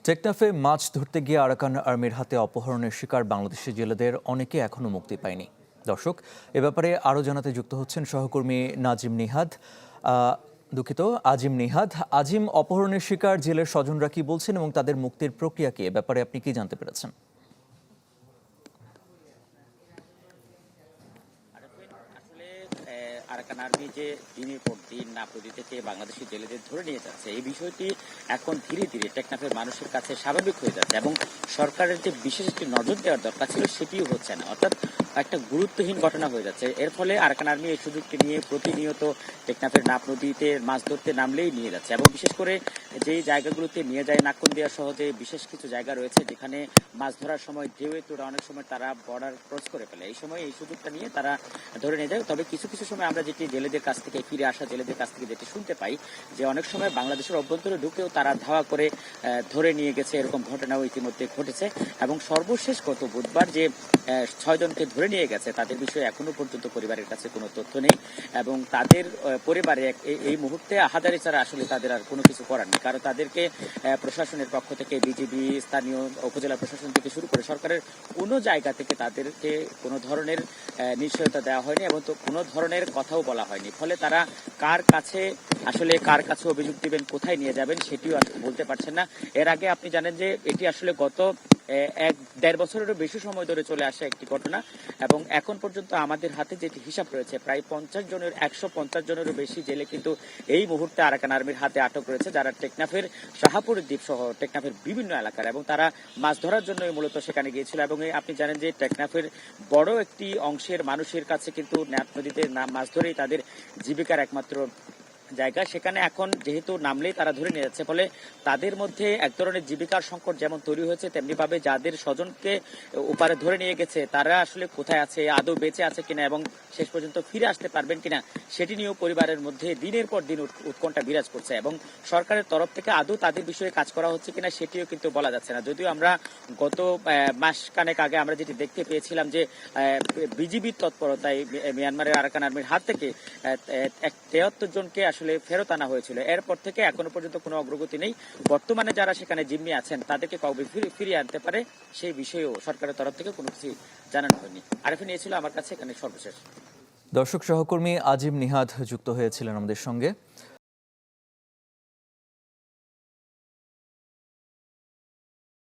টেকনাফে মাছ ধরতে গিয়ে আরাকান আর্মির হাতে অপহরণের শিকার বাংলাদেশি জেলেদের অনেকে এখনও মুক্তি পায়নি। দর্শক, এ ব্যাপারে আরও জানাতে যুক্ত হচ্ছেন সহকর্মী নাজিম নিহাদ। আজিম নিহাদ। আজিম, অপহরণের শিকার জেলের স্বজনরা কি বলছেন এবং তাদের মুক্তির প্রক্রিয়া কি, এ ব্যাপারে আপনি কি জানতে পেরেছেন? আরাকান আর্মি যে দিনের পর দিন নাপদি থেকে বাংলাদেশি জেলেদের ধরে নিয়ে যাচ্ছে, এই বিষয়টি এখন ধীরে ধীরে টেকনাফের মানুষের কাছে স্বাভাবিক হয়ে যাচ্ছে এবং সরকারের যে বিশেষ একটি নজর দেওয়ার দরকার ছিল সেটিও হচ্ছে না, অর্থাৎ একটা গুরুত্বহীন ঘটনা হয়ে যাচ্ছে। এর ফলে আরাকান আর্মি এই সুযোগটি নিয়ে প্রতিনিয়ত টেকনাফের নাপ নদীতে মাছ ধরতে নামলেই নিয়ে যাচ্ছে এবং বিশেষ করে যেই জায়গাগুলোতে নিয়ে যায় নাকন্দিয়া সহ যে বিশেষ কিছু জায়গা রয়েছে যেখানে মাছ ধরার সময় ঢেউয়ে তোরা অনেক সময় তারা বর্ডার ক্রস করে ফেলে, এই সময় এই সুযোগটা নিয়ে তারা ধরে নিয়ে যায়। তবে কিছু কিছু সময় আমরা যেটি জেলেদের কাছ থেকে ফিরে আসা জেলেদের কাছ থেকে যেটি শুনতে পাই যে অনেক সময় বাংলাদেশের অভ্যন্তরে ঢুকেও তারা ধাওয়া করে ধরে নিয়ে গেছে, এরকম ঘটনাও ইতিমধ্যে ঘটেছে। এবং সর্বশেষ গত বুধবার যে 6 জনকে ধরে নিয়ে গেছে তাদের বিষয়ে এখনো পর্যন্ত পরিবারের কাছে কোনো তথ্য নেই এবং তাদের পরিবারে এই মুহূর্তে আহাজারি ছাড়া আসলে তাদের আর কোনো কিছু করার নেই, কারণ তাদেরকে প্রশাসনের পক্ষ থেকে বিজিবি, স্থানীয় উপজেলা প্রশাসন থেকে শুরু করে সরকারের কোনো জায়গা থেকে তাদেরকে কোনো ধরনের নিশ্চয়তা দেওয়া হয়নি এবং তো কোনো ধরনের কথাও বলা হয়নি। ফলে তারা কার কাছে অভিযোগ দিবেন, কোথায় নিয়ে যাবেন সেটিও বলতে পারছেন না। এর আগে আপনি জানেন যে এটি আসলে গত 1-1.5 বছরেরও বেশি সময় ধরে চলে আসা একটি ঘটনা এবং এখন পর্যন্ত আমাদের হাতে যেটি হিসাব রয়েছে প্রায় 150 জনেরও বেশি জেলে কিন্তু এই মুহূর্তে আরাকান আর্মির হাতে আটক রয়েছে, যারা টেকনাফের শাহাপুর দ্বীপ সহ টেকনাফের বিভিন্ন এলাকার, এবং তারা মাছ ধরার জন্য মূলত সেখানে গিয়েছিল। এবং আপনি জানেন যে টেকনাফের বড় একটি অংশের মানুষের কাছে কিন্তু নাপ নদীতে মাছ ধরেই তাদের জীবিকার একমাত্র জায়গা। সেখানে এখন যেহেতু নামলেই তারা ধরে নিয়ে যাচ্ছে, ফলে তাদের মধ্যে এক ধরনের জীবিকার সংকট যেমন তৈরি হয়েছে, তেমনি ভাবে যাদের স্বজনকে ওপারে ধরে নিয়ে গেছে তারা আসলে কোথায় আছে, আদৌ বেঁচে আছে কিনা এবং শেষ পর্যন্ত ফিরে আসতে পারবেন কিনা সেটি নিয়েও পরিবারের মধ্যে দিনের পর দিন উৎকণ্ঠা বিরাজ করছে এবং সরকারের তরফ থেকে আদৌ তাদের বিষয়ে কাজ করা হচ্ছে কিনা সেটিও কিন্তু বলা যাচ্ছে না। যদিও আমরা গত মাসখানেক আগে আমরা যেটি দেখতে পেয়েছিলাম যে বিজিবির তৎপরতায় মিয়ানমারের আরাকান আর্মির হাত থেকে 73 জনকে আসলে ফেরত আনা হয়েছিল। এরপর থেকে এখনো পর্যন্ত কোনো অগ্রগতি নেই। বর্তমানে যারা সেখানে জিম্মি আছেন তাদেরকে কবে ফিরিয়ে আনতে পারে সেই বিষয়েও সরকারের তরফ থেকে কোনো কিছু জানানো হয়নি। আরেফিন, এই ছিল আমার কাছে এখানে সর্বশেষ। দর্শক, সহকর্মী আজিম নিহাদ যুক্ত হয়েছিলেন আমাদের সঙ্গে।